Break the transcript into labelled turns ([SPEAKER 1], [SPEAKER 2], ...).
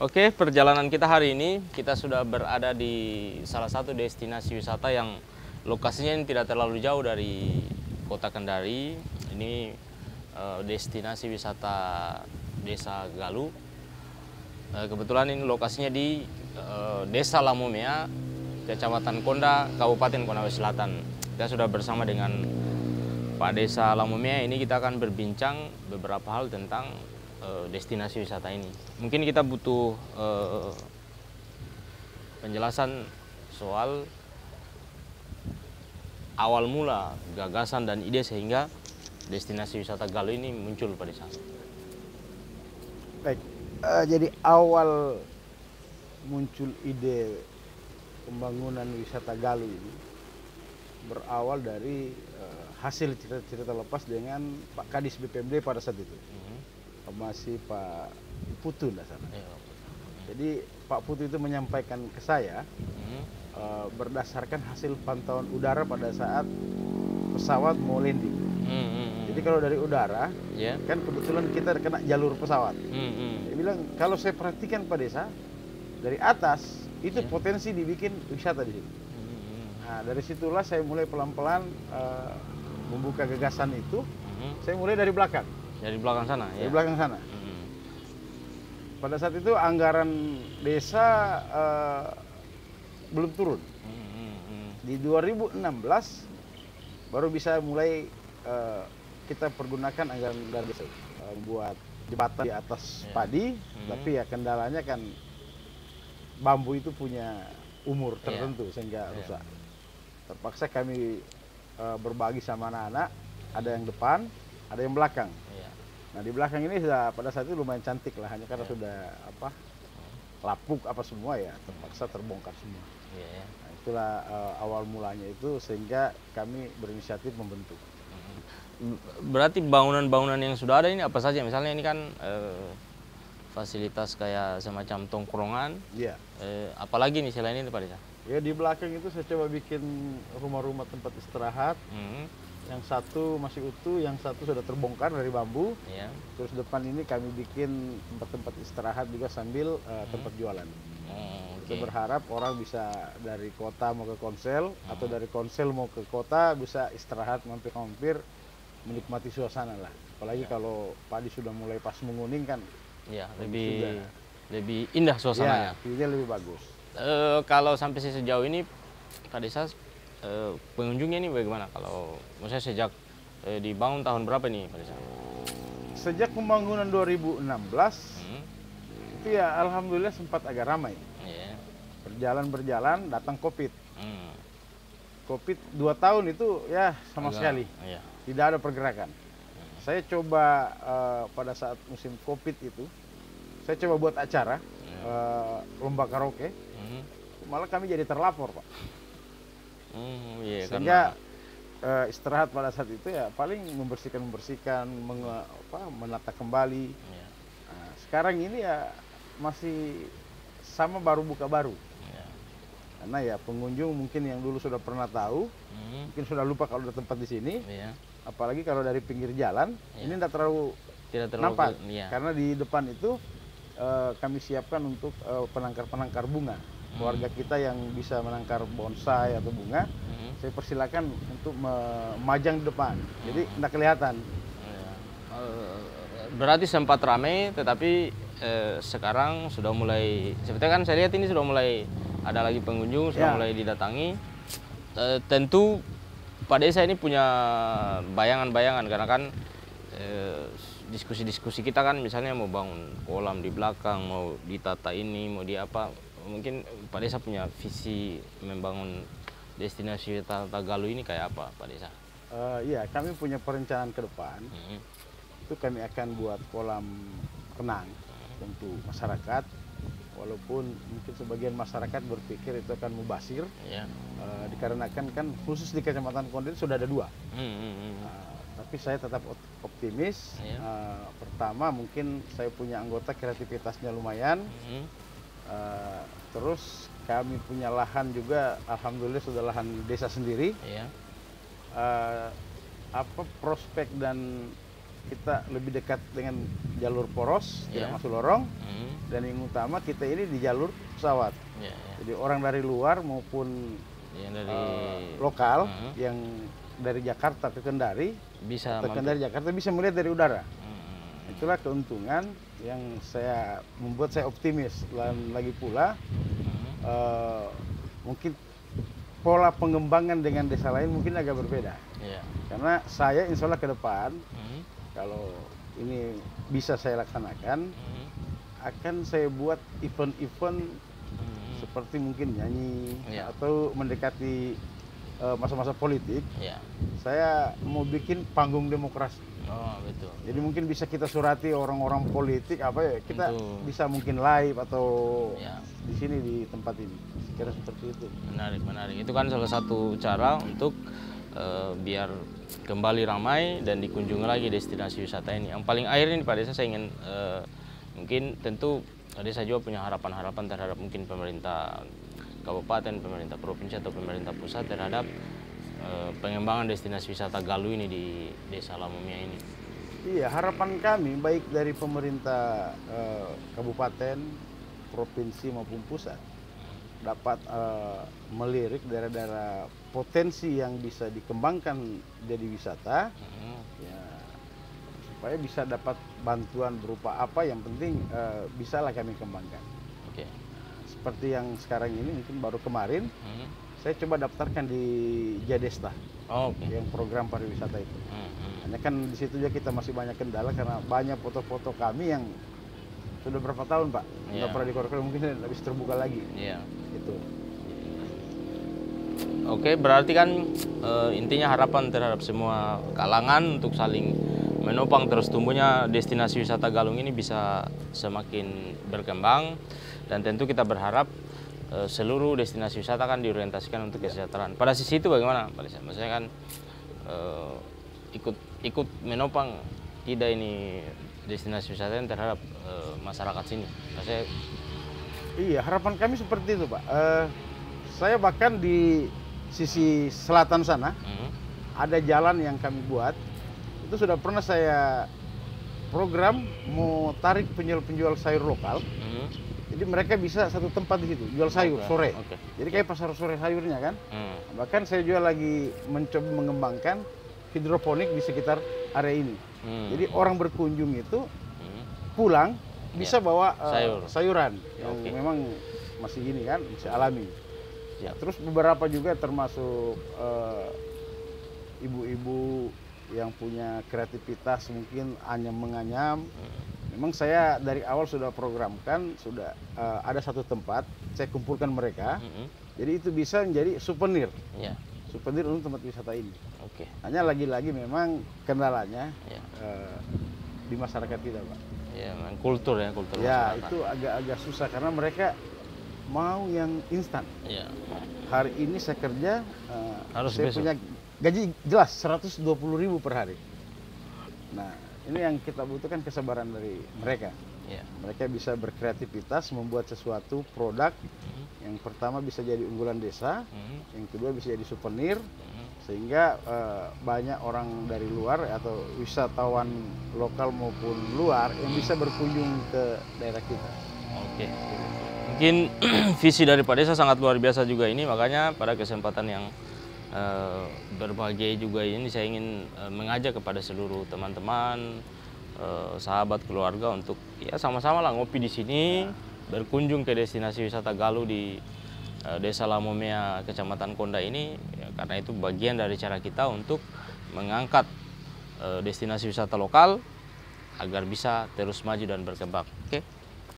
[SPEAKER 1] Oke, perjalanan kita hari ini kita sudah berada di salah satu destinasi wisata yang lokasinya ini tidak terlalu jauh dari kota Kendari. Ini destinasi wisata Desa Galuh. Kebetulan ini lokasinya di Desa Lamomea, Kecamatan Konda, Kabupaten Konawe Selatan. Kita sudah bersama dengan Pak Desa Lamomea. Ini kita akan berbincang beberapa hal tentang destinasi wisata ini. Mungkin kita butuh penjelasan soal awal mula gagasan dan ide sehingga destinasi wisata Galuh ini muncul pada saat.
[SPEAKER 2] Baik, jadi awal muncul ide pembangunan wisata Galuh ini berawal dari hasil cerita-cerita lepas dengan Pak Kadis BPMD pada saat itu. Masih Pak Putu di sana. Jadi Pak Putu itu menyampaikan ke saya berdasarkan hasil pantauan udara pada saat pesawat mau landing. Jadi kalau dari udara, kan kebetulan kita kena jalur pesawat. Dia bilang kalau saya perhatikan Pak Desa dari atas itu potensi dibikin wisata di sini. Nah dari situlah saya mulai pelan-pelan membuka gagasan itu. Saya mulai dari belakang.
[SPEAKER 1] Dari belakang sana,
[SPEAKER 2] Dari belakang sana. Pada saat itu anggaran desa belum turun. Di 2016 baru bisa mulai kita pergunakan anggaran dari desa buat jembatan di atas padi, tapi ya kendalanya kan bambu itu punya umur tertentu sehingga rusak. Terpaksa kami berbagi sama anak-anak, ada yang depan, ada yang belakang. Nah di belakang ini sudah pada saat itu lumayan cantik lah, hanya karena sudah lapuk apa semua ya terpaksa terbongkar semua. Nah, itulah awal mulanya itu sehingga kami berinisiatif membentuk.
[SPEAKER 1] Berarti bangunan-bangunan yang sudah ada ini apa saja? Misalnya ini kan fasilitas kayak semacam tongkrongan.
[SPEAKER 2] Iya.
[SPEAKER 1] Apalagi nih selain ini Pak Desa?
[SPEAKER 2] Ya di belakang itu saya coba bikin rumah-rumah tempat istirahat. Yang satu masih utuh, yang satu sudah terbongkar dari bambu. Terus depan ini kami bikin tempat-tempat istirahat juga sambil tempat jualan. Kita berharap orang bisa dari kota mau ke Konsel atau dari Konsel mau ke kota bisa istirahat mampir-mampir menikmati suasana lah. Apalagi kalau padi sudah mulai pas menguning kan.
[SPEAKER 1] Ya, lebih indah suasananya.
[SPEAKER 2] Ya, view-nya lebih bagus.
[SPEAKER 1] Kalau sampai sejauh ini Pak Desa pengunjungnya ini bagaimana? Kalau maksudnya sejak dibangun tahun berapa nih Pak Desa?
[SPEAKER 2] Sejak pembangunan 2016 itu ya alhamdulillah sempat agak ramai. Berjalan datang Covid. Covid 2 tahun itu ya sama sekali tidak ada pergerakan. Saya coba pada saat musim Covid itu saya coba buat acara lomba karaoke. Malah kami jadi terlapor Pak. Sehingga istirahat pada saat itu ya paling membersihkan, menata kembali. Nah, sekarang ini ya masih sama baru buka baru. Karena ya pengunjung mungkin yang dulu sudah pernah tahu, mungkin sudah lupa kalau ada tempat di sini. Apalagi kalau dari pinggir jalan, ini tidak terlalu nampak. Karena di depan itu kami siapkan untuk penangkar-penangkar bunga. Keluarga kita yang bisa menangkar bonsai atau bunga, saya persilakan untuk memajang di depan, jadi tidak kelihatan.
[SPEAKER 1] Berarti sempat ramai, tetapi sekarang sudah mulai, seperti kan saya lihat ini sudah mulai ada lagi pengunjung, sudah mulai didatangi. Tentu Pak Desa ini punya bayangan-bayangan, karena kan diskusi-diskusi kita kan misalnya mau bangun kolam di belakang, mau ditata ini, mau di apa. Mungkin Pak Desa punya visi membangun destinasi wisata Galuh ini kayak apa Pak Desa?
[SPEAKER 2] Iya, kami punya perencanaan ke depan. Itu kami akan buat kolam renang untuk masyarakat. Walaupun mungkin sebagian masyarakat berpikir itu akan mubazir, dikarenakan kan khusus di Kecamatan Konda sudah ada 2. Tapi saya tetap optimis. Pertama mungkin saya punya anggota kreativitasnya lumayan. Terus kami punya lahan juga, alhamdulillah sudah lahan desa sendiri. Apa prospek dan kita lebih dekat dengan jalur poros,
[SPEAKER 1] Ya.
[SPEAKER 2] tidak masuk lorong.
[SPEAKER 1] Hmm.
[SPEAKER 2] Dan yang utama kita ini di jalur pesawat.
[SPEAKER 1] Ya, ya.
[SPEAKER 2] Jadi orang dari luar maupun
[SPEAKER 1] Yang dari
[SPEAKER 2] lokal
[SPEAKER 1] Hmm.
[SPEAKER 2] yang dari Jakarta ke Kendari
[SPEAKER 1] bisa
[SPEAKER 2] atau
[SPEAKER 1] mampir.
[SPEAKER 2] Kendari Jakarta bisa melihat dari udara.
[SPEAKER 1] Hmm.
[SPEAKER 2] Itulah keuntungan yang membuat saya optimis. Dan lagi pula
[SPEAKER 1] Hmm.
[SPEAKER 2] mungkin pola pengembangan dengan desa lain mungkin agak berbeda.
[SPEAKER 1] Ya.
[SPEAKER 2] Karena saya insya Allah ke depan
[SPEAKER 1] Hmm.
[SPEAKER 2] kalau ini bisa saya laksanakan,
[SPEAKER 1] Hmm.
[SPEAKER 2] akan saya buat event-event
[SPEAKER 1] Hmm.
[SPEAKER 2] seperti mungkin nyanyi
[SPEAKER 1] Ya.
[SPEAKER 2] atau mendekati masa-masa politik.
[SPEAKER 1] Ya.
[SPEAKER 2] Saya mau bikin panggung demokrasi.
[SPEAKER 1] Oh, betul.
[SPEAKER 2] Jadi mungkin bisa kita surati orang-orang politik apa ya, kita
[SPEAKER 1] Untuk-
[SPEAKER 2] bisa mungkin live atau
[SPEAKER 1] Ya.
[SPEAKER 2] di sini di tempat ini. Kira seperti itu.
[SPEAKER 1] Menarik, menarik. Itu kan salah satu cara untuk biar kembali ramai dan dikunjungi lagi destinasi wisata ini. Yang paling akhir ini Pak Desa, saya ingin mungkin tentu Desa juga punya harapan-harapan terhadap mungkin pemerintah kabupaten, pemerintah provinsi atau pemerintah pusat terhadap pengembangan destinasi wisata Galuh ini di Desa Lamomia ini.
[SPEAKER 2] Iya, harapan kami baik dari pemerintah kabupaten, provinsi maupun pusat dapat melirik daerah-daerah potensi yang bisa dikembangkan jadi wisata, ya, supaya bisa dapat bantuan berupa apa, yang penting bisalah kami kembangkan.
[SPEAKER 1] Oke.
[SPEAKER 2] Seperti yang sekarang ini mungkin baru kemarin
[SPEAKER 1] Hmm.
[SPEAKER 2] saya coba daftarkan di Jadesta,
[SPEAKER 1] Oh, oke.
[SPEAKER 2] yang program pariwisata itu.
[SPEAKER 1] Hmm.
[SPEAKER 2] Hanya kan di situ juga kita masih banyak kendala karena banyak foto-foto kami yang sudah berapa tahun Pak, nggak
[SPEAKER 1] Iya.
[SPEAKER 2] pernah dikorek, mungkin habis terbuka lagi.
[SPEAKER 1] Iya.
[SPEAKER 2] Itu.
[SPEAKER 1] Oke, berarti kan intinya harapan terhadap semua kalangan untuk saling menopang terus tumbuhnya destinasi wisata Galung ini bisa semakin berkembang, dan tentu kita berharap seluruh destinasi wisata kan diorientasikan untuk kesejahteraan. Pada sisi itu bagaimana Pak Desa? Maksudnya kan ikut menopang tidak ini destinasi wisata yang terhadap masyarakat sini. Maksudnya,
[SPEAKER 2] Iya, harapan kami seperti itu Pak. Saya bahkan di sisi selatan sana ada jalan yang kami buat. Itu sudah pernah saya program mau tarik penjual-penjual sayur lokal. Jadi mereka bisa satu tempat di situ jual sayur
[SPEAKER 1] Oke,
[SPEAKER 2] sore.
[SPEAKER 1] oke.
[SPEAKER 2] Jadi kayak pasar sore sayurnya kan. Bahkan saya juga lagi mencoba mengembangkan hidroponik di sekitar area ini. Jadi orang berkunjung itu pulang bisa bawa sayuran yang
[SPEAKER 1] Oke.
[SPEAKER 2] memang masih ini kan, masih alami.
[SPEAKER 1] Siap.
[SPEAKER 2] Terus beberapa juga termasuk ibu-ibu yang punya kreativitas mungkin anyam-menganyam. Memang saya dari awal sudah programkan, sudah ada satu tempat saya kumpulkan mereka. Jadi itu bisa menjadi souvenir.
[SPEAKER 1] Ya.
[SPEAKER 2] Souvenir untuk tempat wisata ini.
[SPEAKER 1] Oke.
[SPEAKER 2] Hanya lagi-lagi memang kendalanya
[SPEAKER 1] Ya.
[SPEAKER 2] di masyarakat kita, Pak.
[SPEAKER 1] Ya, memang kultur ya, kultur
[SPEAKER 2] Ya,
[SPEAKER 1] masyarakat.
[SPEAKER 2] itu agak-agak susah karena mereka mau yang instan.
[SPEAKER 1] Ya.
[SPEAKER 2] Hari ini saya kerja,
[SPEAKER 1] Harus
[SPEAKER 2] saya
[SPEAKER 1] besok.
[SPEAKER 2] punya gaji jelas 120.000 per hari. Nah, ini yang kita butuhkan kesabaran dari mereka.
[SPEAKER 1] Ya.
[SPEAKER 2] Mereka bisa berkreativitas membuat sesuatu produk. Yang pertama bisa jadi unggulan desa, yang kedua bisa jadi souvenir, sehingga banyak orang dari luar atau wisatawan lokal maupun luar yang bisa berkunjung ke daerah kita.
[SPEAKER 1] Oke. Mungkin visi dari Pak Desa sangat luar biasa juga ini, makanya pada kesempatan yang berbahagia juga ini saya ingin mengajak kepada seluruh teman-teman, sahabat, keluarga untuk ya sama-sama lah ngopi di sini, berkunjung ke destinasi wisata Galuh di Desa Lamomia, Kecamatan Konda ini, ya, karena itu bagian dari cara kita untuk mengangkat destinasi wisata lokal agar bisa terus maju dan berkembang. Oke.